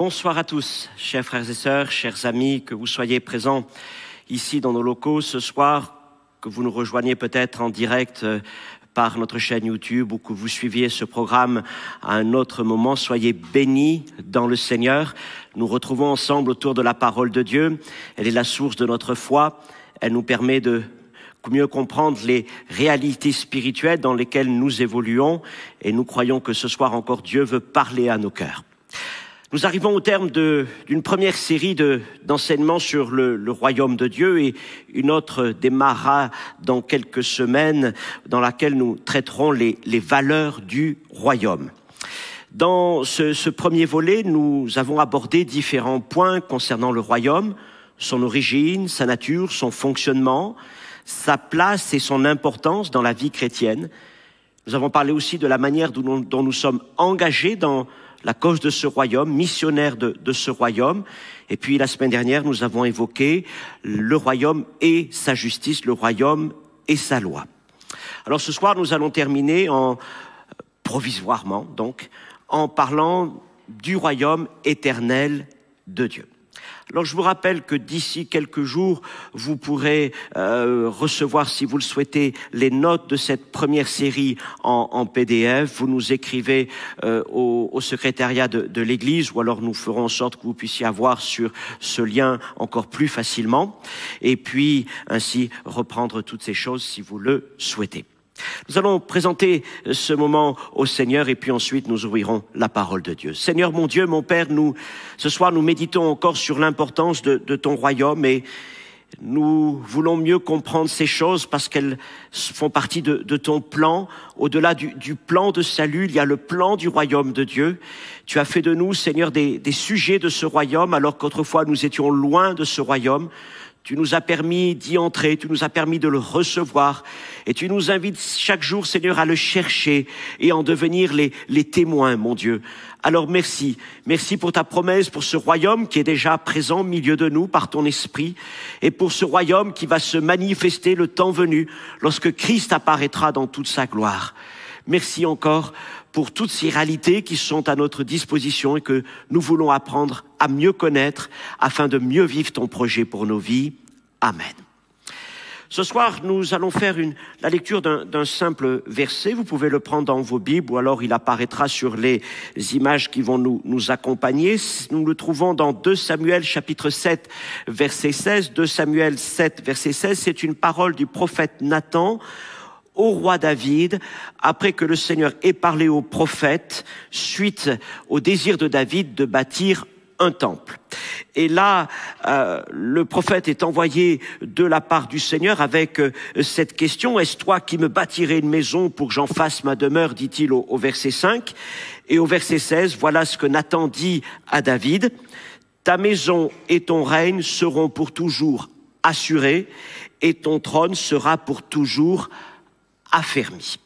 Bonsoir à tous, chers frères et sœurs, chers amis, que vous soyez présents ici dans nos locaux ce soir, que vous nous rejoignez peut-être en direct par notre chaîne YouTube ou que vous suiviez ce programme à un autre moment. Soyez bénis dans le Seigneur. Nous retrouvons ensemble autour de la parole de Dieu. Elle est la source de notre foi. Elle nous permet de mieux comprendre les réalités spirituelles dans lesquelles nous évoluons. Et nous croyons que ce soir encore, Dieu veut parler à nos cœurs. Nous arrivons au terme d'une première série d'enseignements sur le royaume de Dieu et une autre démarrera dans quelques semaines dans laquelle nous traiterons les valeurs du royaume. Dans ce premier volet, nous avons abordé différents points concernant le royaume, son origine, sa nature, son fonctionnement, sa place et son importance dans la vie chrétienne. Nous avons parlé aussi de la manière dont nous sommes engagés dans la cause de ce royaume, missionnaire de ce royaume. Et puis la semaine dernière, nous avons évoqué le royaume et sa justice, le royaume et sa loi. Alors ce soir, nous allons terminer provisoirement, donc, en parlant du royaume éternel de Dieu. Alors je vous rappelle que d'ici quelques jours, vous pourrez recevoir, si vous le souhaitez, les notes de cette première série en PDF. Vous nous écrivez au secrétariat de l'Église ou alors nous ferons en sorte que vous puissiez avoir sur ce lien encore plus facilement. Et puis ainsi reprendre toutes ces choses si vous le souhaitez. Nous allons présenter ce moment au Seigneur et puis ensuite nous ouvrirons la parole de Dieu. Seigneur mon Dieu, mon Père, ce soir nous méditons encore sur l'importance de ton royaume et nous voulons mieux comprendre ces choses parce qu'elles font partie de ton plan. Au-delà du plan de salut, il y a le plan du royaume de Dieu. Tu as fait de nous, Seigneur, des sujets de ce royaume alors qu'autrefois nous étions loin de ce royaume. Tu nous as permis d'y entrer, tu nous as permis de le recevoir et tu nous invites chaque jour, Seigneur, à le chercher et en devenir les témoins, mon Dieu. Alors merci pour ta promesse, pour ce royaume qui est déjà présent au milieu de nous par ton esprit et pour ce royaume qui va se manifester le temps venu lorsque Christ apparaîtra dans toute sa gloire. Merci encore pour toutes ces réalités qui sont à notre disposition et que nous voulons apprendre à mieux connaître afin de mieux vivre ton projet pour nos vies. Amen. Ce soir, nous allons faire la lecture d'un simple verset. Vous pouvez le prendre dans vos Bibles ou alors il apparaîtra sur les images qui vont nous accompagner. Nous le trouvons dans 2 Samuel chapitre 7 verset 16. 2 Samuel 7 verset 16, c'est une parole du prophète Nathan au roi David, après que le Seigneur ait parlé au prophète, suite au désir de David de bâtir un temple. Et là, le prophète est envoyé de la part du Seigneur avec cette question, « Est-ce toi qui me bâtirais une maison pour que j'en fasse ma demeure ?» dit-il au verset 5. Et au verset 16, voilà ce que Nathan dit à David, « Ta maison et ton règne seront pour toujours assurés et ton trône sera pour toujours affermi. »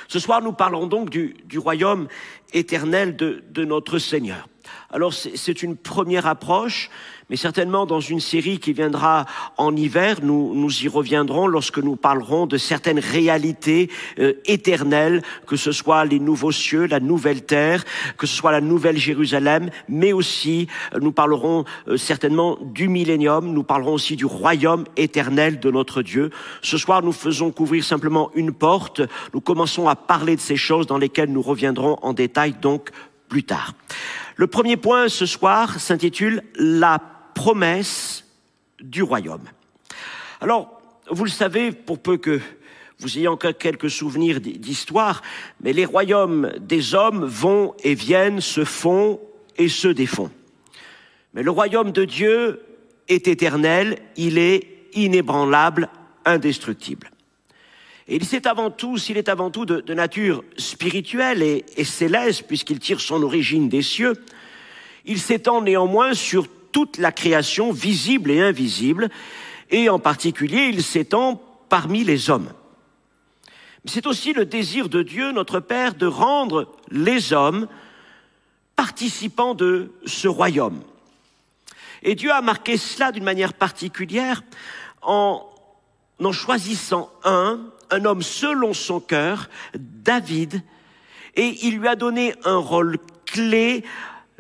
Ce soir, nous parlons donc du royaume éternel de notre Seigneur. Alors, c'est une première approche, mais certainement dans une série qui viendra en hiver, nous y reviendrons lorsque nous parlerons de certaines réalités éternelles, que ce soit les nouveaux cieux, la nouvelle terre, que ce soit la nouvelle Jérusalem, mais aussi nous parlerons certainement du millénium, nous parlerons aussi du royaume éternel de notre Dieu. Ce soir, nous faisons couvrir simplement une porte, nous commençons à parler de ces choses dans lesquelles nous reviendrons en détail donc plus tard. Le premier point ce soir s'intitule « La promesse du royaume ». Alors, vous le savez, pour peu que vous ayez encore quelques souvenirs d'histoire, mais les royaumes des hommes vont et viennent, se font et se défont. Mais le royaume de Dieu est éternel, il est inébranlable, indestructible. Et s'il est avant tout de nature spirituelle et céleste, puisqu'il tire son origine des cieux, il s'étend néanmoins sur toute la création visible et invisible, et en particulier, il s'étend parmi les hommes. Mais c'est aussi le désir de Dieu, notre Père, de rendre les hommes participants de ce royaume. Et Dieu a marqué cela d'une manière particulière en choisissant un homme selon son cœur, David, et il lui a donné un rôle clé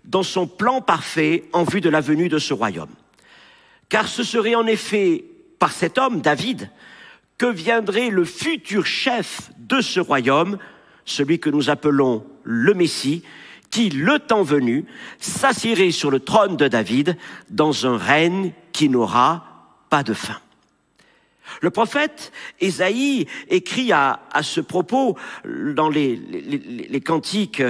dans son plan parfait en vue de la venue de ce royaume. Car ce serait en effet par cet homme, David, que viendrait le futur chef de ce royaume, celui que nous appelons le Messie, qui, le temps venu, s'assiérait sur le trône de David dans un règne qui n'aura pas de fin. Le prophète Ésaïe écrit à ce propos dans les cantiques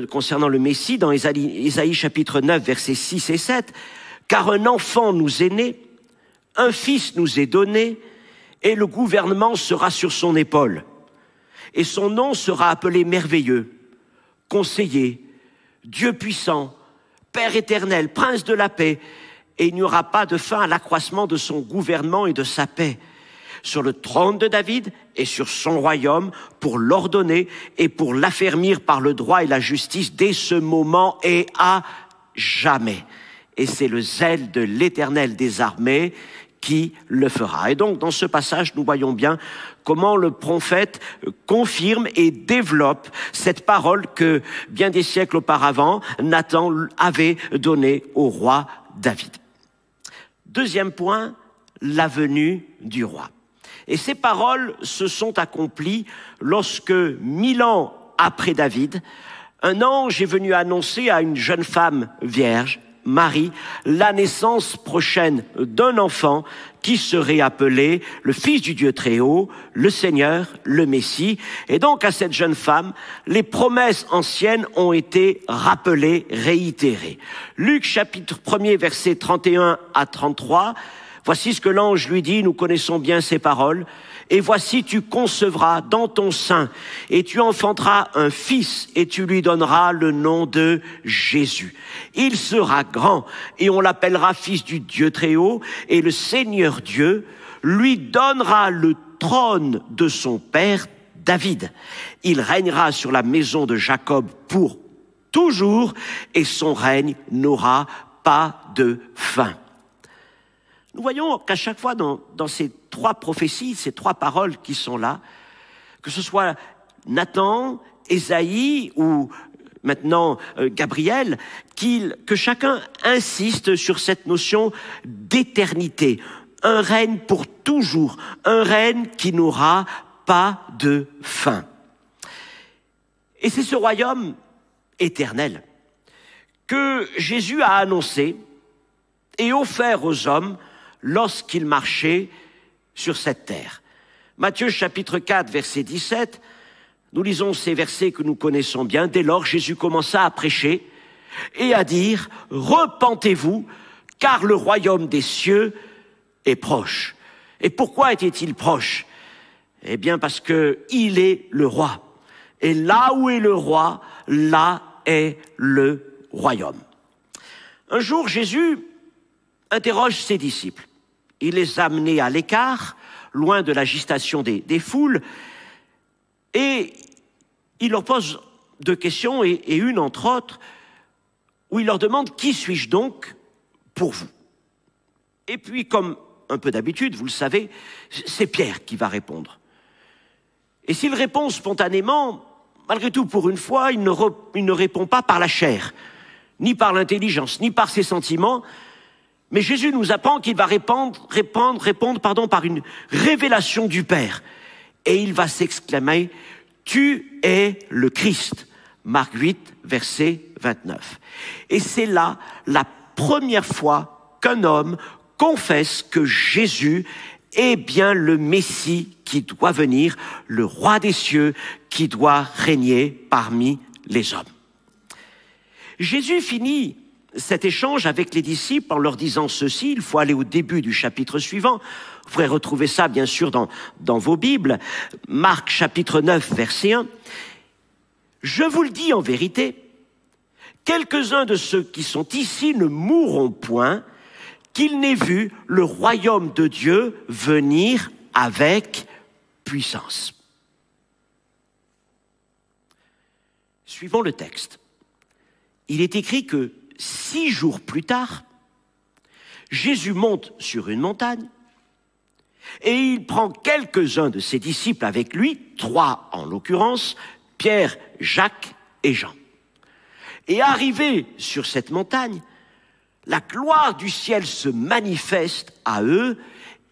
concernant le Messie, dans Ésaïe chapitre 9, versets 6 et 7, « Car un enfant nous est né, un fils nous est donné, et le gouvernement sera sur son épaule. Et son nom sera appelé merveilleux, conseiller, Dieu puissant, Père éternel, prince de la paix, et il n'y aura pas de fin à l'accroissement de son gouvernement et de sa paix sur le trône de David et sur son royaume pour l'ordonner et pour l'affermir par le droit et la justice dès ce moment et à jamais. Et c'est le zèle de l'Éternel des armées qui le fera. » Et donc, dans ce passage, nous voyons bien comment le prophète confirme et développe cette parole que, bien des siècles auparavant, Nathan avait donnée au roi David. Deuxième point, la venue du roi. Et ces paroles se sont accomplies lorsque, 1000 ans après David, un ange est venu annoncer à une jeune femme vierge, Marie, la naissance prochaine d'un enfant qui serait appelé le Fils du Dieu Très-Haut, le Seigneur, le Messie. Et donc à cette jeune femme, les promesses anciennes ont été rappelées, réitérées. Luc chapitre 1er, versets 31 à 33, voici ce que l'ange lui dit, nous connaissons bien ces paroles. Et voici, tu concevras dans ton sein, et tu enfanteras un fils, et tu lui donneras le nom de Jésus. Il sera grand, et on l'appellera fils du Dieu Très-Haut, et le Seigneur Dieu lui donnera le trône de son père David. Il régnera sur la maison de Jacob pour toujours, et son règne n'aura pas de fin. Nous voyons qu'à chaque fois dans ces trois prophéties, ces trois paroles qui sont là, que ce soit Nathan, Ésaïe ou maintenant Gabriel, que chacun insiste sur cette notion d'éternité, un règne pour toujours, un règne qui n'aura pas de fin. Et c'est ce royaume éternel que Jésus a annoncé et offert aux hommes lorsqu'il marchait sur cette terre. Matthieu chapitre 4, verset 17, nous lisons ces versets que nous connaissons bien. Dès lors, Jésus commença à prêcher et à dire « Repentez-vous, car le royaume des cieux est proche. » Et pourquoi était-il proche? Eh bien parce qu'il est le roi. Et là où est le roi, là est le royaume. Un jour, Jésus interroge ses disciples. Il les a amenés à l'écart, loin de l'agitation des foules, et il leur pose deux questions, et une entre autres, où il leur demande « Qui suis-je donc pour vous ?» Et puis, comme un peu d'habitude, vous le savez, c'est Pierre qui va répondre. Et s'il répond spontanément, malgré tout, pour une fois, il ne répond pas par la chair, ni par l'intelligence, ni par ses sentiments. Mais Jésus nous apprend qu'il va répondre par une révélation du Père. Et il va s'exclamer « Tu es le Christ ». Marc 8, verset 29. Et c'est là la première fois qu'un homme confesse que Jésus est bien le Messie qui doit venir, le roi des cieux qui doit régner parmi les hommes. Jésus finit cet échange avec les disciples en leur disant ceci, il faut aller au début du chapitre suivant, vous pourrez retrouver ça bien sûr dans vos Bibles, Marc chapitre 9 verset 1, « Je vous le dis en vérité, quelques-uns de ceux qui sont ici ne mourront point, qu'ils n'aient vu le royaume de Dieu venir avec puissance. » Suivons le texte. Il est écrit que 6 jours plus tard, Jésus monte sur une montagne et il prend quelques-uns de ses disciples avec lui, 3 en l'occurrence, Pierre, Jacques et Jean. Et arrivé sur cette montagne, la gloire du ciel se manifeste à eux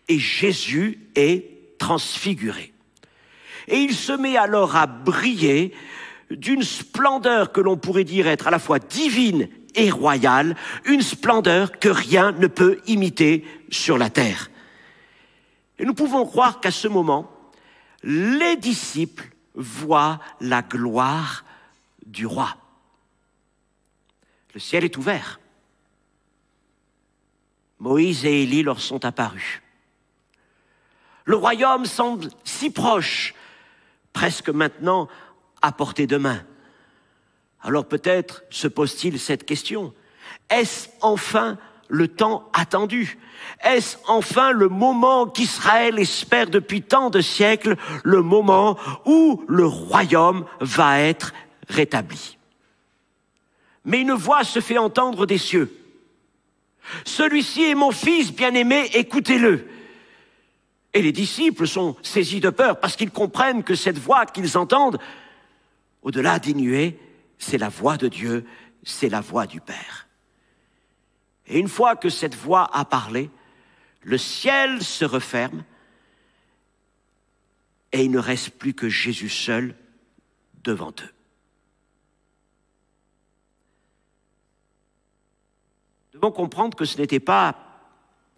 et Jésus est transfiguré. Et il se met alors à briller d'une splendeur que l'on pourrait dire être à la fois divine et royale, une splendeur que rien ne peut imiter sur la terre. Et nous pouvons croire qu'à ce moment, les disciples voient la gloire du roi. Le ciel est ouvert. Moïse et Élie leur sont apparus. Le royaume semble si proche, presque maintenant à portée de main. Alors peut-être se pose-t-il cette question. Est-ce enfin le temps attendu? Est-ce enfin le moment qu'Israël espère depuis tant de siècles, le moment où le royaume va être rétabli? Mais une voix se fait entendre des cieux. Celui-ci est mon fils bien-aimé, écoutez-le. Et les disciples sont saisis de peur parce qu'ils comprennent que cette voix qu'ils entendent, au-delà des nuées, c'est la voix de Dieu, c'est la voix du Père. Et une fois que cette voix a parlé, le ciel se referme et il ne reste plus que Jésus seul devant eux. Nous devons comprendre que ce n'était pas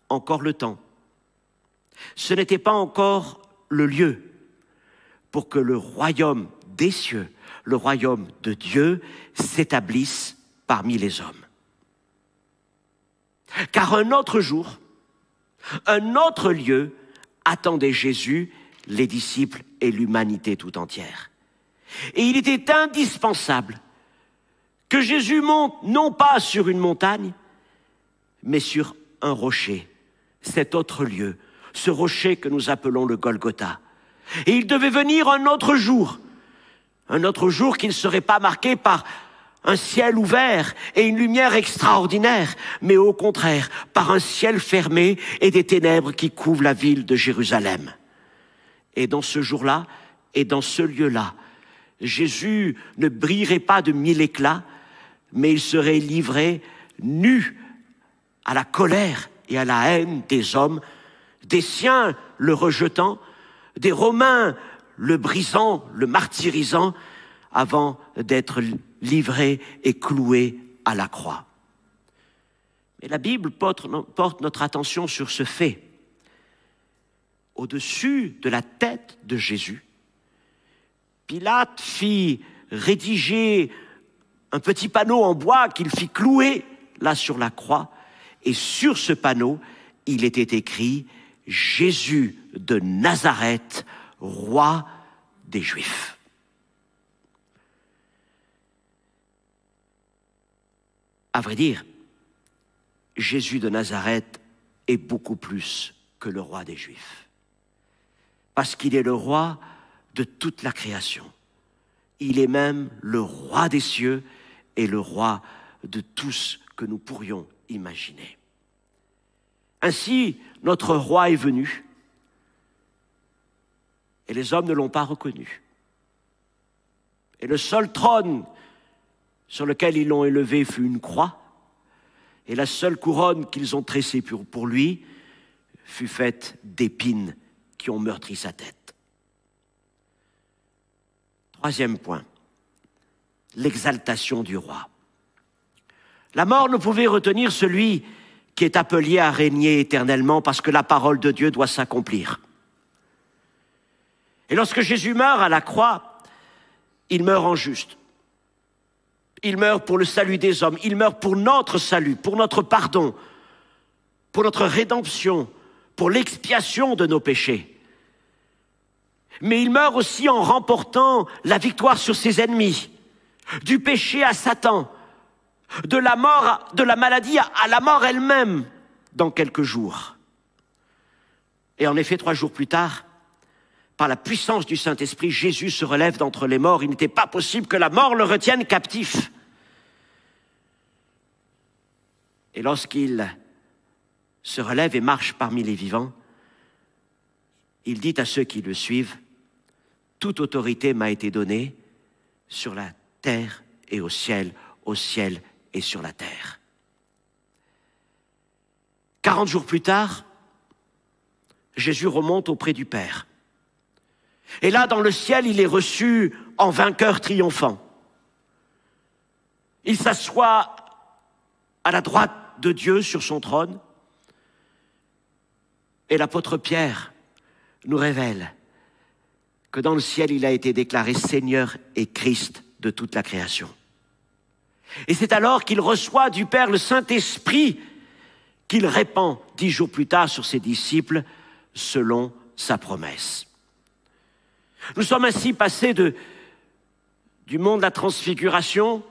encore le temps, ce n'était pas encore le lieu pour que le royaume des cieux, le royaume de Dieu, s'établisse parmi les hommes. Car un autre jour, un autre lieu attendait Jésus, les disciples et l'humanité tout entière. Et il était indispensable que Jésus monte non pas sur une montagne, mais sur un rocher, cet autre lieu, ce rocher que nous appelons le Golgotha. Et il devait venir un autre jour qui ne serait pas marqué par un ciel ouvert et une lumière extraordinaire, mais au contraire, par un ciel fermé et des ténèbres qui couvrent la ville de Jérusalem. Et dans ce jour-là, et dans ce lieu-là, Jésus ne brillerait pas de mille éclats, mais il serait livré nu à la colère et à la haine des hommes, des siens le rejetant, des Romains le brisant, le martyrisant, avant d'être livré et cloué à la croix. Mais la Bible porte notre attention sur ce fait. Au-dessus de la tête de Jésus, Pilate fit rédiger un petit panneau en bois qu'il fit clouer là sur la croix, et sur ce panneau, il était écrit « Jésus de Nazareth, roi des Juifs ». À vrai dire, Jésus de Nazareth est beaucoup plus que le roi des Juifs. Parce qu'il est le roi de toute la création. Il est même le roi des cieux et le roi de tout ce que nous pourrions imaginer. Ainsi, notre roi est venu et les hommes ne l'ont pas reconnu. Et le seul trône sur lequel ils l'ont élevé fut une croix, et la seule couronne qu'ils ont tressée pour lui fut faite d'épines qui ont meurtri sa tête. Troisième point, l'exaltation du roi. La mort ne pouvait retenir celui qui est appelé à régner éternellement parce que la parole de Dieu doit s'accomplir. Et lorsque Jésus meurt à la croix, il meurt en juste. Il meurt pour le salut des hommes, il meurt pour notre salut, pour notre pardon, pour notre rédemption, pour l'expiation de nos péchés. Mais il meurt aussi en remportant la victoire sur ses ennemis, du péché à Satan, de la mort, de la maladie à la mort elle-même dans quelques jours. Et en effet, 3 jours plus tard, par la puissance du Saint-Esprit, Jésus se relève d'entre les morts. Il n'était pas possible que la mort le retienne captif. Et lorsqu'il se relève et marche parmi les vivants, il dit à ceux qui le suivent, « Toute autorité m'a été donnée sur la terre et au ciel. au ciel et sur la terre. 40 jours plus tard, Jésus remonte auprès du Père. Et là, dans le ciel, il est reçu en vainqueur triomphant. Il s'assoit à la droite de Dieu sur son trône. Et l'apôtre Pierre nous révèle que dans le ciel, il a été déclaré Seigneur et Christ de toute la création. Et c'est alors qu'il reçoit du Père le Saint-Esprit qu'il répand 10 jours plus tard sur ses disciples selon sa promesse. Nous sommes ainsi passés du monde de la transfiguration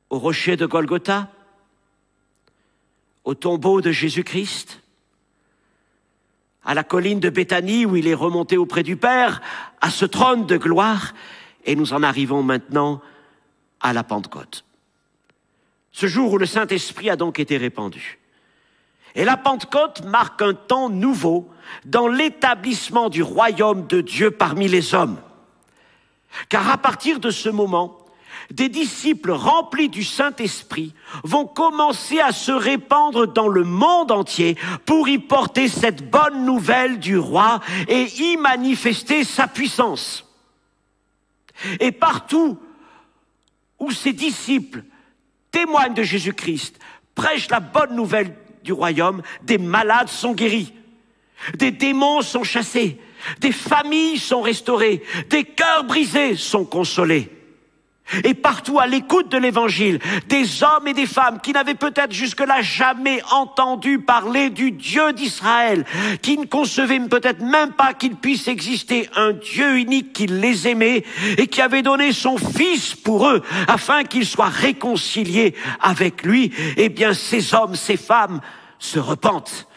au rocher de Golgotha, au tombeau de Jésus-Christ, à la colline de Béthanie où il est remonté auprès du Père, à ce trône de gloire, et nous en arrivons maintenant à la Pentecôte. Ce jour où le Saint-Esprit a donc été répandu. Et la Pentecôte marque un temps nouveau dans l'établissement du royaume de Dieu parmi les hommes. Car à partir de ce moment, des disciples remplis du Saint-Esprit vont commencer à se répandre dans le monde entier pour y porter cette bonne nouvelle du roi et y manifester sa puissance. Et partout où ces disciples témoignent de Jésus-Christ, prêchent la bonne nouvelle du royaume, des malades sont guéris, des démons sont chassés, des familles sont restaurées, des cœurs brisés sont consolés. Et partout à l'écoute de l'évangile, des hommes et des femmes qui n'avaient peut-être jusque-là jamais entendu parler du Dieu d'Israël, qui ne concevaient peut-être même pas qu'il puisse exister un Dieu unique qui les aimait et qui avait donné son Fils pour eux afin qu'ils soient réconciliés avec lui, eh bien ces hommes, ces femmes se repentent,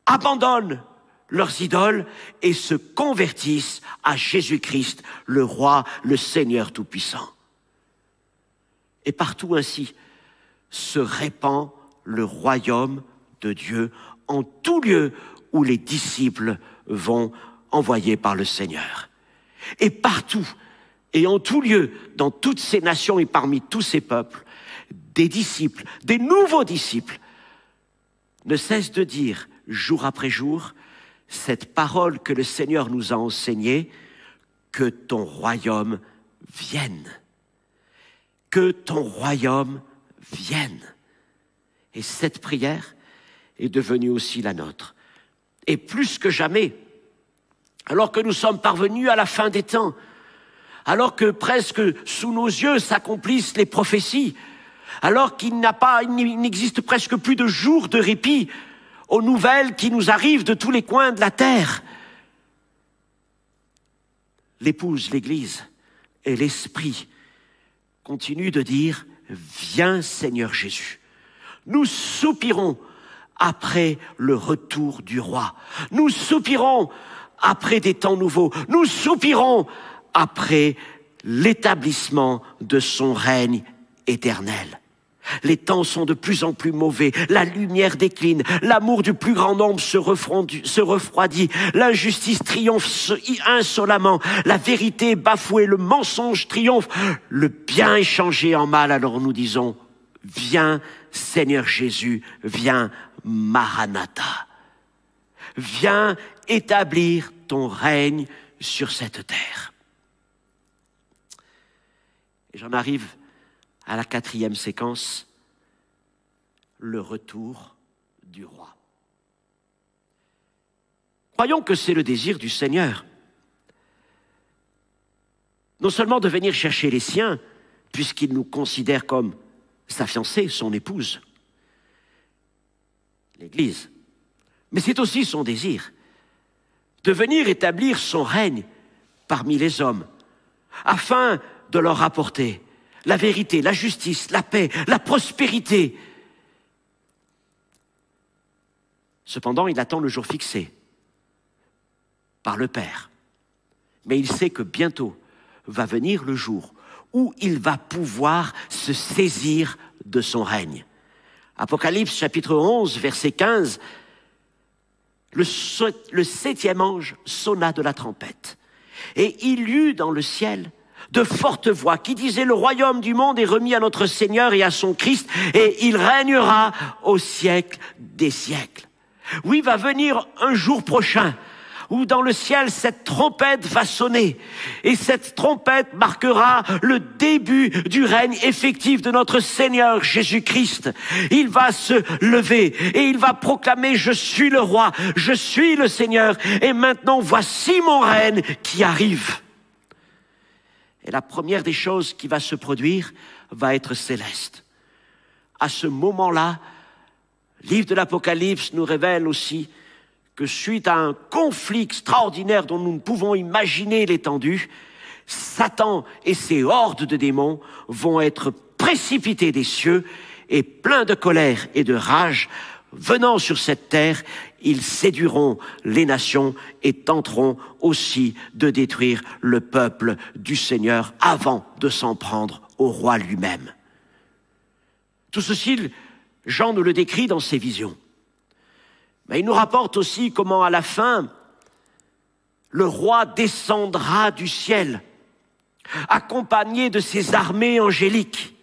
abandonnent leurs idoles et se convertissent à Jésus-Christ, le roi, le Seigneur tout-puissant. Et partout ainsi se répand le royaume de Dieu en tout lieu où les disciples vont envoyés par le Seigneur. Et partout et en tout lieu, dans toutes ces nations et parmi tous ces peuples, des disciples, des nouveaux disciples, ne cessent de dire jour après jour cette parole que le Seigneur nous a enseignée, que ton royaume vienne. Que ton royaume vienne. Et cette prière est devenue aussi la nôtre. Et plus que jamais, alors que nous sommes parvenus à la fin des temps, alors que presque sous nos yeux s'accomplissent les prophéties, alors qu'il n'existe presque plus de jours de répit aux nouvelles qui nous arrivent de tous les coins de la terre, l'épouse, l'Église et l'Esprit continuent de dire « Viens Seigneur Jésus ». Nous soupirons après le retour du roi. Nous soupirons après des temps nouveaux. Nous soupirons après l'établissement de son règne éternel. Les temps sont de plus en plus mauvais, la lumière décline, l'amour du plus grand nombre se refroidit, l'injustice triomphe insolemment, la vérité est bafouée, le mensonge triomphe, le bien est changé en mal. Alors nous disons, viens Seigneur Jésus, viens Maranatha, viens établir ton règne sur cette terre. Et j'en arrive à la 4e séquence, le retour du roi. Croyons que c'est le désir du Seigneur. Non seulement de venir chercher les siens, puisqu'il nous considère comme sa fiancée, son épouse, l'Église, mais c'est aussi son désir de venir établir son règne parmi les hommes, afin de leur apporter la vérité, la justice, la paix, la prospérité. Cependant, il attend le jour fixé par le Père. Mais il sait que bientôt va venir le jour où il va pouvoir se saisir de son règne. Apocalypse chapitre 11, verset 15, le 7e ange sonna de la trompette. Et il y eut dans le ciel de forte voix qui disait: le royaume du monde est remis à notre Seigneur et à son Christ, et il régnera au siècle des siècles. Oui, va venir un jour prochain où dans le ciel cette trompette va sonner, et cette trompette marquera le début du règne effectif de notre Seigneur Jésus-Christ. Il va se lever et il va proclamer: je suis le roi, je suis le Seigneur, et maintenant voici mon règne qui arrive. Et la première des choses qui va se produire va être céleste. À ce moment-là, le livre de l'Apocalypse nous révèle aussi que suite à un conflit extraordinaire dont nous ne pouvons imaginer l'étendue, Satan et ses hordes de démons vont être précipités des cieux, et pleins de colère et de rage, venant sur cette terre, ils séduiront les nations et tenteront aussi de détruire le peuple du Seigneur avant de s'en prendre au roi lui-même. Tout ceci, Jean nous le décrit dans ses visions. Mais il nous rapporte aussi comment à la fin, le roi descendra du ciel, accompagné de ses armées angéliques,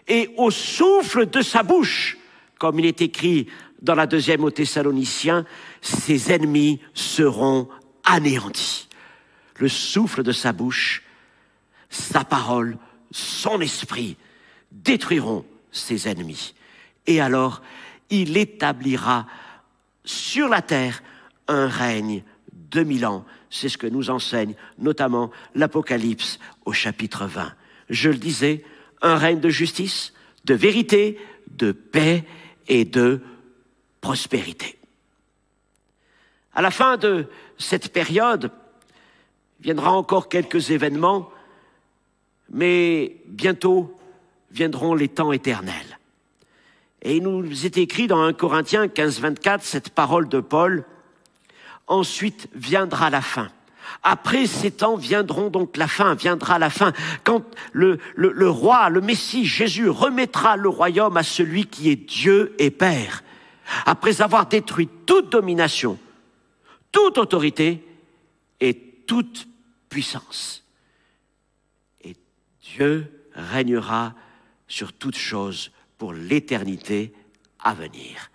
et au souffle de sa bouche, comme il est écrit dans la 2e aux Thessaloniciens, ses ennemis seront anéantis. Le souffle de sa bouche, sa parole, son esprit détruiront ses ennemis. Et alors, il établira sur la terre un règne de 1000 ans. C'est ce que nous enseigne notamment l'Apocalypse au chapitre 20. Je le disais, un règne de justice, de vérité, de paix et de prospérité. À la fin de cette période, viendra encore quelques événements, mais bientôt viendront les temps éternels. Et il nous est écrit dans 1 Corinthiens 15, 24, cette parole de Paul: ensuite viendra la fin. Après ces temps viendront donc la fin, viendra la fin, quand le roi, le Messie, Jésus, remettra le royaume à celui qui est Dieu et Père, après avoir détruit toute domination, toute autorité et toute puissance. Et Dieu régnera sur toutes choses pour l'éternité à venir.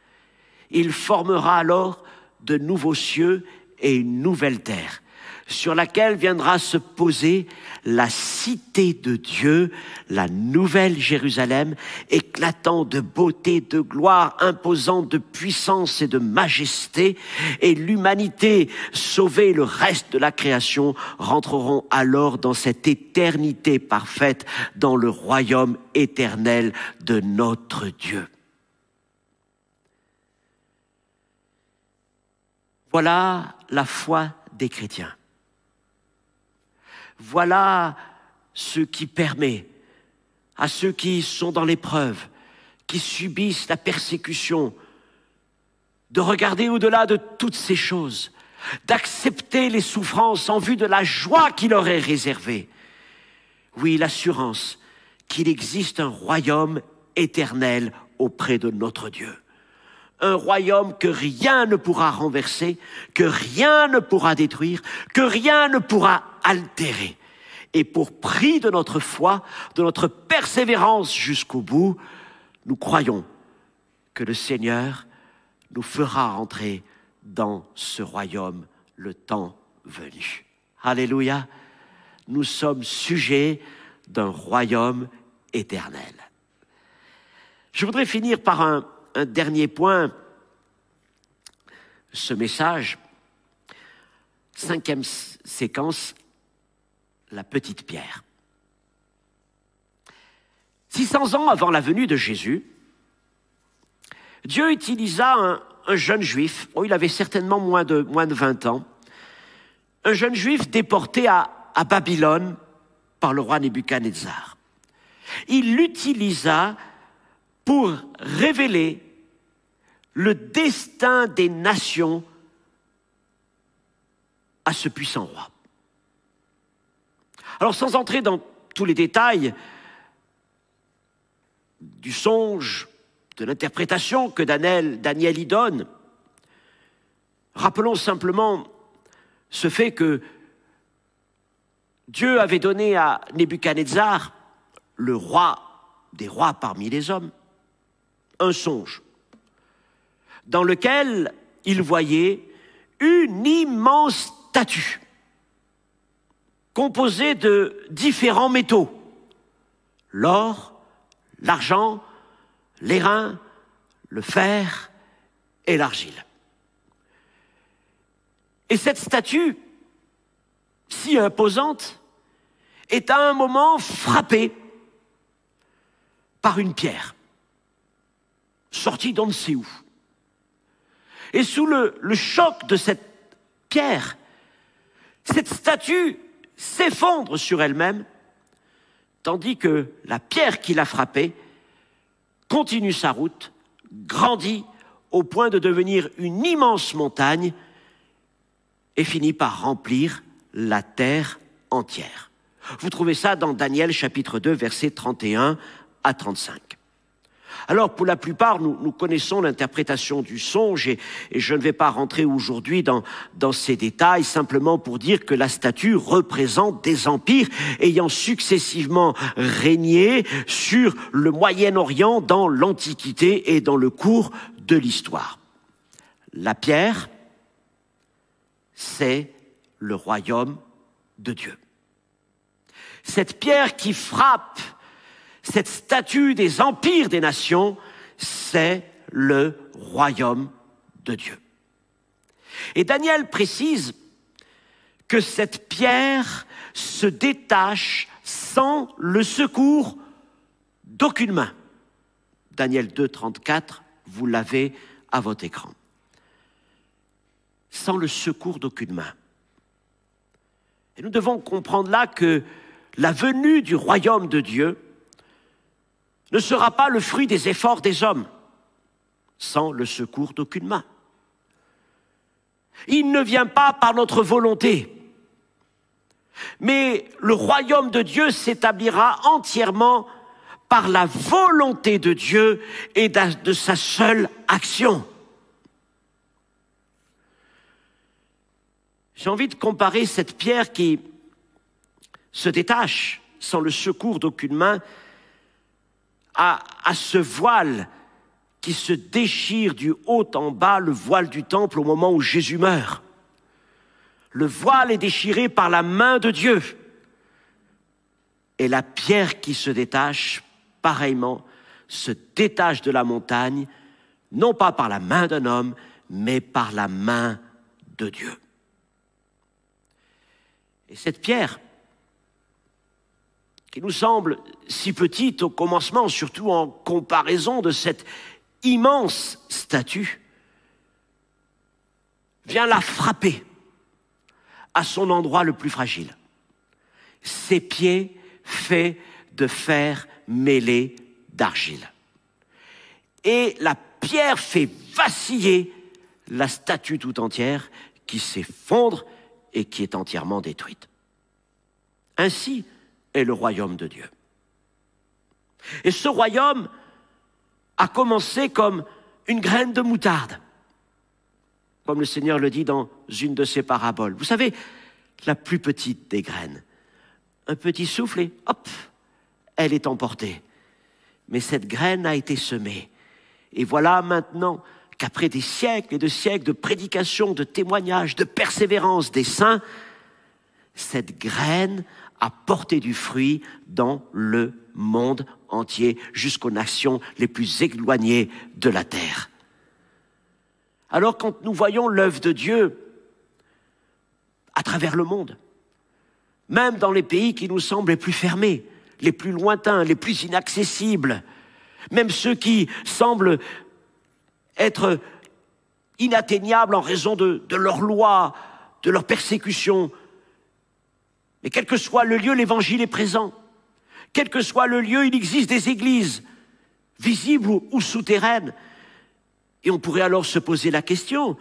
Il formera alors de nouveaux cieux et une nouvelle terre, sur laquelle viendra se poser la cité de Dieu, la nouvelle Jérusalem, éclatant de beauté, de gloire, imposant de puissance et de majesté, et l'humanité, sauvée, le reste de la création, rentreront alors dans cette éternité parfaite, dans le royaume éternel de notre Dieu. Voilà la foi des chrétiens. Voilà ce qui permet à ceux qui sont dans l'épreuve, qui subissent la persécution, de regarder au-delà de toutes ces choses, d'accepter les souffrances en vue de la joie qui leur est réservée. Oui, l'assurance qu'il existe un royaume éternel auprès de notre Dieu. Un royaume que rien ne pourra renverser, que rien ne pourra détruire, que rien ne pourra altérer. Et pour prix de notre foi, de notre persévérance jusqu'au bout, nous croyons que le Seigneur nous fera rentrer dans ce royaume le temps venu. Alléluia! Nous sommes sujets d'un royaume éternel. Je voudrais finir par un dernier point, ce message. 5e séquence, la petite pierre. 600 ans avant la venue de Jésus, Dieu utilisa un jeune juif, il avait certainement moins de 20 ans, un jeune juif déporté à Babylone par le roi Nebuchadnezzar. Il l'utilisa pour révéler le destin des nations à ce puissant roi. Alors, sans entrer dans tous les détails du songe, de l'interprétation que Daniel y donne, rappelons simplement ce fait que Dieu avait donné à Nebuchadnezzar, le roi des rois parmi les hommes, un songe dans lequel il voyait une immense statue composée de différents métaux, l'or, l'argent, l'airain, le fer et l'argile. Et cette statue, si imposante, est à un moment frappée par une pierre, sortie d'on ne sait où. Et sous le choc de cette pierre, cette statue s'effondre sur elle-même, tandis que la pierre qui l'a frappée continue sa route, grandit au point de devenir une immense montagne et finit par remplir la terre entière. Vous trouvez ça dans Daniel chapitre 2, versets 31 à 35. Alors, pour la plupart, nous connaissons l'interprétation du songe et je ne vais pas rentrer aujourd'hui dans ces détails, simplement pour dire que la statue représente des empires ayant successivement régné sur le Moyen-Orient dans l'Antiquité et dans le cours de l'histoire. La pierre, c'est le royaume de Dieu. Cette pierre qui frappe cette statue des empires des nations, c'est le royaume de Dieu. Et Daniel précise que cette pierre se détache sans le secours d'aucune main. Daniel 2, 34, vous l'avez à votre écran. Sans le secours d'aucune main. Et nous devons comprendre là que la venue du royaume de Dieu ne sera pas le fruit des efforts des hommes, sans le secours d'aucune main. Il ne vient pas par notre volonté, mais le royaume de Dieu s'établira entièrement par la volonté de Dieu et de sa seule action. J'ai envie de comparer cette pierre qui se détache sans le secours d'aucune main à ce voile qui se déchire du haut en bas, le voile du temple au moment où Jésus meurt. Le voile est déchiré par la main de Dieu. Et la pierre qui se détache, pareillement, se détache de la montagne, non pas par la main d'un homme, mais par la main de Dieu. Et cette pierre, qui nous semble si petite au commencement, surtout en comparaison de cette immense statue, vient la frapper à son endroit le plus fragile. Ses pieds faits de fer mêlé d'argile. Et la pierre fait vaciller la statue tout entière qui s'effondre et qui est entièrement détruite. Ainsi est le royaume de Dieu. Et ce royaume a commencé comme une graine de moutarde, comme le Seigneur le dit dans une de ses paraboles. Vous savez, la plus petite des graines. Un petit souffle et hop, elle est emportée. Mais cette graine a été semée. Et voilà maintenant qu'après des siècles et de siècles de prédication, de témoignages, de persévérance des saints, cette graine a porté du fruit dans le monde entier, jusqu'aux nations les plus éloignées de la terre. Alors quand nous voyons l'œuvre de Dieu à travers le monde, même dans les pays qui nous semblent les plus fermés, les plus lointains, les plus inaccessibles, même ceux qui semblent être inatteignables en raison de leurs lois, de leurs persécutions. Mais quel que soit le lieu, l'évangile est présent. Quel que soit le lieu, il existe des églises, visibles ou souterraines. Et on pourrait alors se poser la question,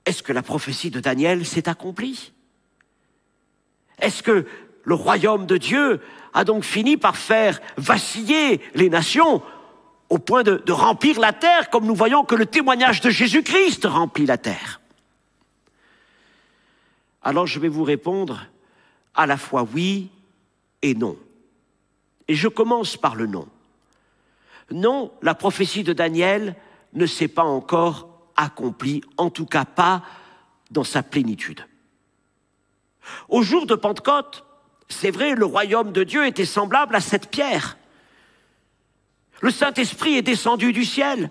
est-ce que la prophétie de Daniel s'est accomplie? Est-ce que le royaume de Dieu a donc fini par faire vaciller les nations au point de remplir la terre, comme nous voyons que le témoignage de Jésus-Christ remplit la terre? Alors je vais vous répondre à la fois oui et non. Et je commence par le non. Non, la prophétie de Daniel ne s'est pas encore accomplie, en tout cas pas dans sa plénitude. Au jour de Pentecôte, c'est vrai, le royaume de Dieu était semblable à cette pierre. Le Saint-Esprit est descendu du ciel.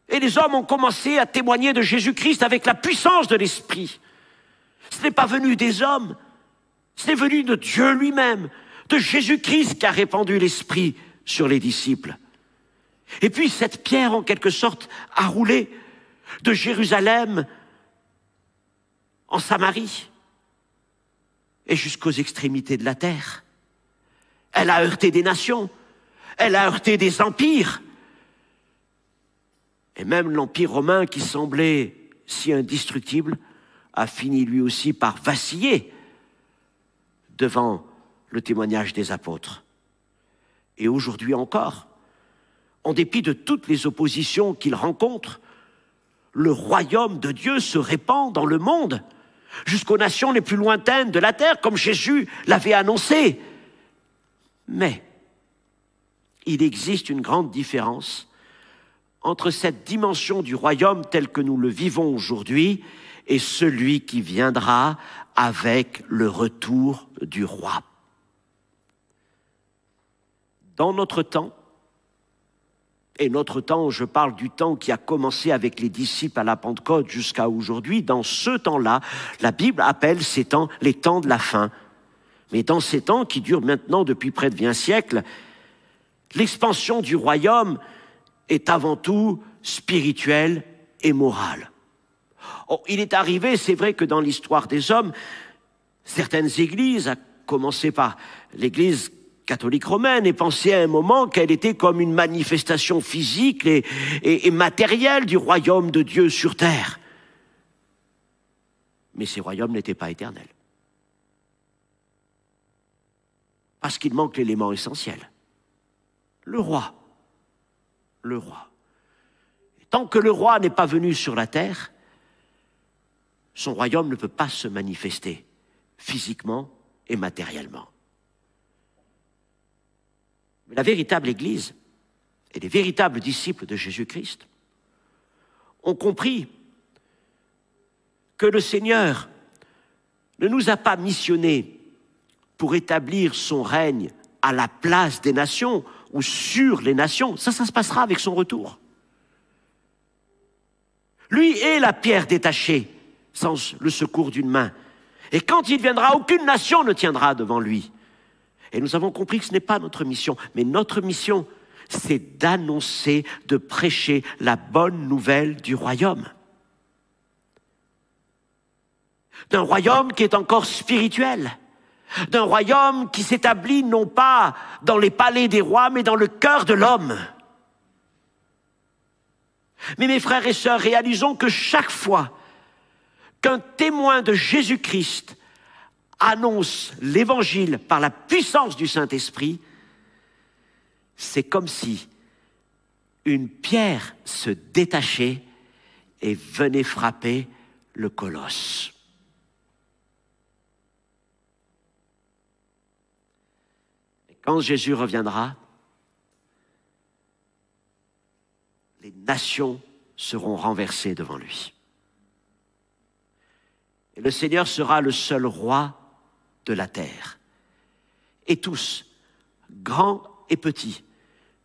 Et les hommes ont commencé à témoigner de Jésus-Christ avec la puissance de l'Esprit. Ce n'est pas venu des hommes, c'est venu de Dieu lui-même, de Jésus-Christ qui a répandu l'Esprit sur les disciples. Et puis cette pierre, en quelque sorte, a roulé de Jérusalem en Samarie et jusqu'aux extrémités de la terre. Elle a heurté des nations, elle a heurté des empires. Et même l'Empire romain, qui semblait si indestructible, a fini lui aussi par vaciller devant le témoignage des apôtres. Et aujourd'hui encore, en dépit de toutes les oppositions qu'il rencontre, le royaume de Dieu se répand dans le monde, jusqu'aux nations les plus lointaines de la terre, comme Jésus l'avait annoncé. Mais il existe une grande différence entre cette dimension du royaume tel que nous le vivons aujourd'hui et celui qui viendra avec le retour du roi. Dans notre temps, et notre temps, je parle du temps qui a commencé avec les disciples à la Pentecôte jusqu'à aujourd'hui, dans ce temps-là, la Bible appelle ces temps les temps de la fin. Mais dans ces temps qui durent maintenant depuis près de 20 siècles, l'expansion du royaume est avant tout spirituelle et morale. Oh, il est arrivé, c'est vrai que dans l'histoire des hommes, certaines églises, à commencer par l'église catholique romaine, aient pensé à un moment qu'elle était comme une manifestation physique et matérielle du royaume de Dieu sur terre. Mais ces royaumes n'étaient pas éternels. Parce qu'il manque l'élément essentiel. Le roi. Le roi. Et tant que le roi n'est pas venu sur la terre, son royaume ne peut pas se manifester physiquement et matériellement. Mais la véritable Église et les véritables disciples de Jésus-Christ ont compris que le Seigneur ne nous a pas missionnés pour établir son règne à la place des nations ou sur les nations. Ça se passera avec son retour. Lui est la pierre détachée, sans le secours d'une main. Et quand il viendra, aucune nation ne tiendra devant lui. Et nous avons compris que ce n'est pas notre mission. Mais notre mission, c'est d'annoncer, de prêcher la bonne nouvelle du royaume. D'un royaume qui est encore spirituel. D'un royaume qui s'établit non pas dans les palais des rois, mais dans le cœur de l'homme. Mais mes frères et sœurs, réalisons que chaque fois qu'un témoin de Jésus-Christ annonce l'évangile par la puissance du Saint-Esprit, c'est comme si une pierre se détachait et venait frapper le colosse. Et quand Jésus reviendra, les nations seront renversées devant lui. Et le Seigneur sera le seul roi de la terre. Et tous, grands et petits,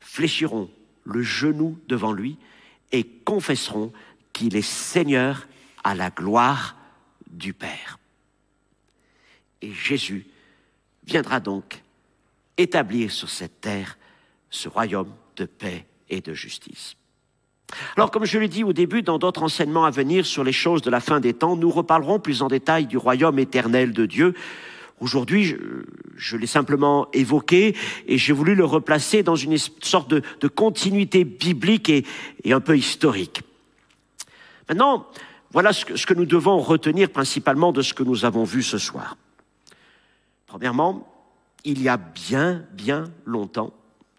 fléchiront le genou devant lui et confesseront qu'il est Seigneur à la gloire du Père. Et Jésus viendra donc établir sur cette terre ce royaume de paix et de justice. Alors, comme je l'ai dit au début, dans d'autres enseignements à venir sur les choses de la fin des temps, nous reparlerons plus en détail du royaume éternel de Dieu. Aujourd'hui, je l'ai simplement évoqué et j'ai voulu le replacer dans une sorte de continuité biblique et un peu historique. Maintenant, voilà ce que nous devons retenir principalement de ce que nous avons vu ce soir. Premièrement, il y a bien longtemps,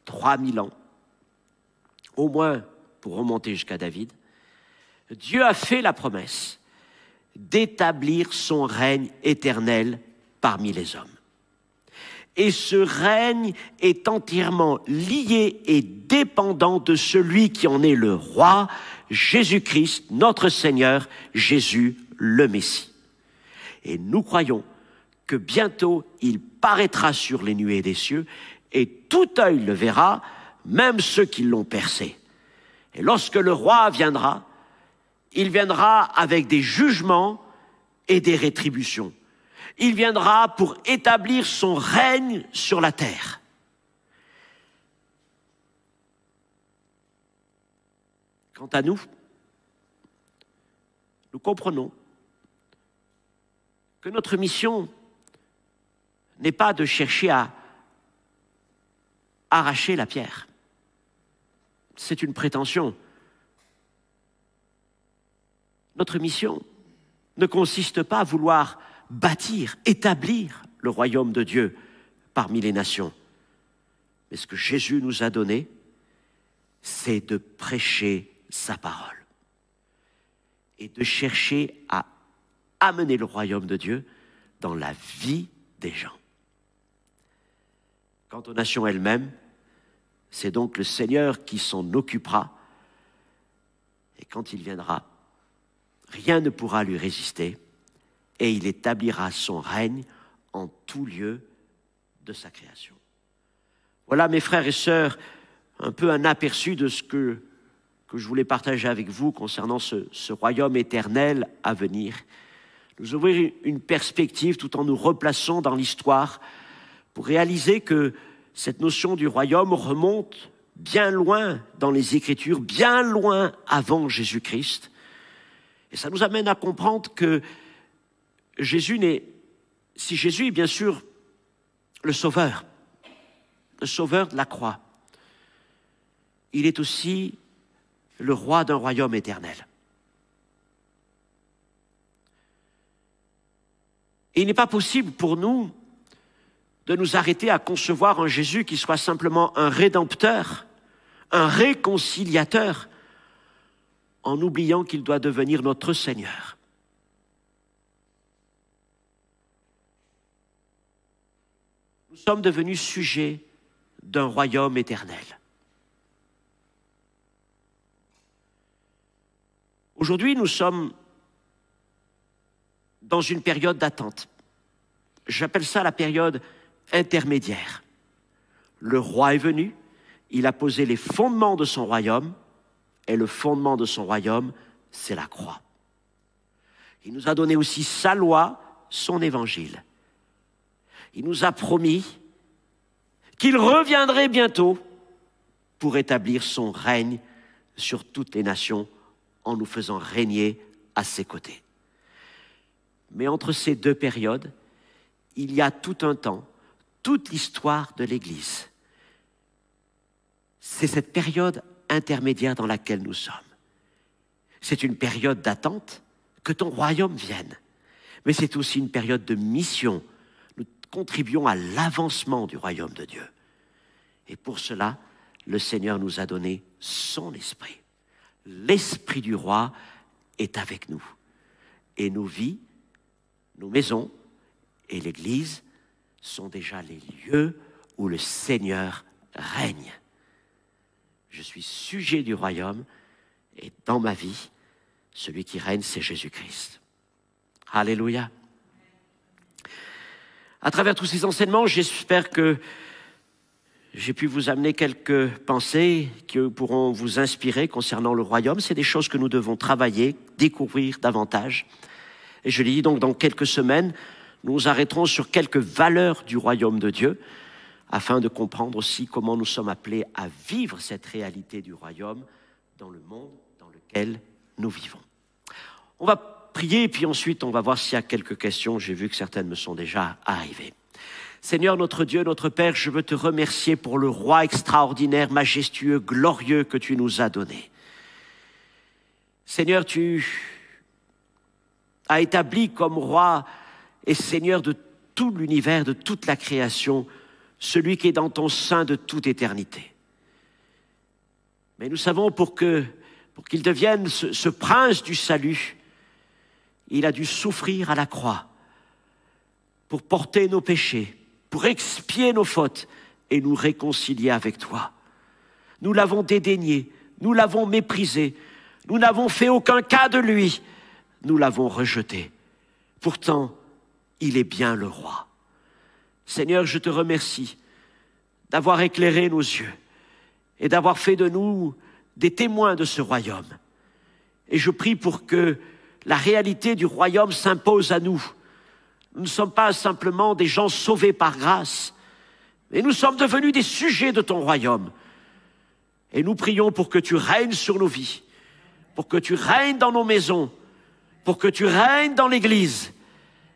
3000 ans, au moins pour remonter jusqu'à David, Dieu a fait la promesse d'établir son règne éternel parmi les hommes. Et ce règne est entièrement lié et dépendant de celui qui en est le roi, Jésus-Christ, notre Seigneur, Jésus le Messie. Et nous croyons que bientôt il paraîtra sur les nuées des cieux et tout œil le verra, même ceux qui l'ont percé. Et lorsque le roi viendra, il viendra avec des jugements et des rétributions. Il viendra pour établir son règne sur la terre. Quant à nous, nous comprenons que notre mission n'est pas de chercher à arracher la pierre. C'est une prétention. Notre mission ne consiste pas à vouloir bâtir, établir le royaume de Dieu parmi les nations. Mais ce que Jésus nous a donné, c'est de prêcher sa parole et de chercher à amener le royaume de Dieu dans la vie des gens. Quant aux nations elles-mêmes, c'est donc le Seigneur qui s'en occupera. Et quand il viendra, rien ne pourra lui résister et il établira son règne en tout lieu de sa création. Voilà, mes frères et sœurs, un peu un aperçu de ce que je voulais partager avec vous concernant ce royaume éternel à venir. Nous ouvrir une perspective tout en nous replaçant dans l'histoire pour réaliser que cette notion du royaume remonte bien loin dans les Écritures, bien loin avant Jésus-Christ. Et ça nous amène à comprendre que Jésus est bien sûr le sauveur de la croix, il est aussi le roi d'un royaume éternel. Et il n'est pas possible pour nous de nous arrêter à concevoir un Jésus qui soit simplement un rédempteur, un réconciliateur, en oubliant qu'il doit devenir notre Seigneur. Nous sommes devenus sujets d'un royaume éternel. Aujourd'hui, nous sommes dans une période d'attente. J'appelle ça la période intermédiaire. Le roi est venu, il a posé les fondements de son royaume, et le fondement de son royaume, c'est la croix. Il nous a donné aussi sa loi, son évangile. Il nous a promis qu'il reviendrait bientôt pour établir son règne sur toutes les nations en nous faisant régner à ses côtés. Mais entre ces deux périodes, il y a tout un temps, toute l'histoire de l'Église. C'est cette période intermédiaire dans laquelle nous sommes. C'est une période d'attente que ton royaume vienne. Mais c'est aussi une période de mission. Nous contribuons à l'avancement du royaume de Dieu. Et pour cela, le Seigneur nous a donné son esprit. L'esprit du roi est avec nous. Et nos vies, nos maisons et l'Église sont déjà les lieux où le Seigneur règne. Je suis sujet du royaume et dans ma vie, celui qui règne, c'est Jésus-Christ. Alléluia. À travers tous ces enseignements, j'espère que j'ai pu vous amener quelques pensées qui pourront vous inspirer concernant le royaume. C'est des choses que nous devons travailler, découvrir davantage. Et je l'ai dit donc, dans quelques semaines, nous nous arrêterons sur quelques valeurs du royaume de Dieu, afin de comprendre aussi comment nous sommes appelés à vivre cette réalité du royaume dans le monde dans lequel nous vivons. On va prier et puis ensuite on va voir s'il y a quelques questions. J'ai vu que certaines me sont déjà arrivées. Seigneur, notre Dieu, notre Père, je veux te remercier pour le roi extraordinaire, majestueux, glorieux que tu nous as donné. Seigneur, tu as établi comme roi et Seigneur de tout l'univers, de toute la création, celui qui est dans ton sein de toute éternité. Mais nous savons pour qu'il devienne ce prince du salut, il a dû souffrir à la croix. pour porter nos péchés, pour expier nos fautes et nous réconcilier avec toi. Nous l'avons dédaigné, nous l'avons méprisé, nous n'avons fait aucun cas de lui, nous l'avons rejeté. Pourtant, il est bien le roi. Seigneur, je te remercie d'avoir éclairé nos yeux et d'avoir fait de nous des témoins de ce royaume. Et je prie pour que la réalité du royaume s'impose à nous. Nous ne sommes pas simplement des gens sauvés par grâce, mais nous sommes devenus des sujets de ton royaume. Et nous prions pour que tu règnes sur nos vies, pour que tu règnes dans nos maisons, pour que tu règnes dans l'Église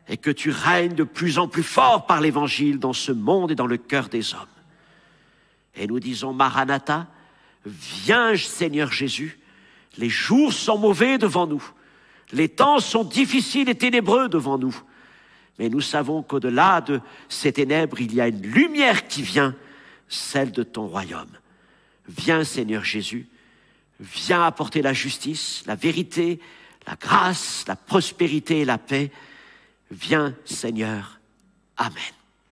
et que tu règnes de plus en plus fort par l'Évangile dans ce monde et dans le cœur des hommes. Et nous disons, Maranatha, viens Seigneur Jésus, les jours sont mauvais devant nous, les temps sont difficiles et ténébreux devant nous, mais nous savons qu'au-delà de ces ténèbres, il y a une lumière qui vient, celle de ton royaume. Viens Seigneur Jésus, viens apporter la justice, la vérité, la grâce, la prospérité et la paix. Viens Seigneur. Amen.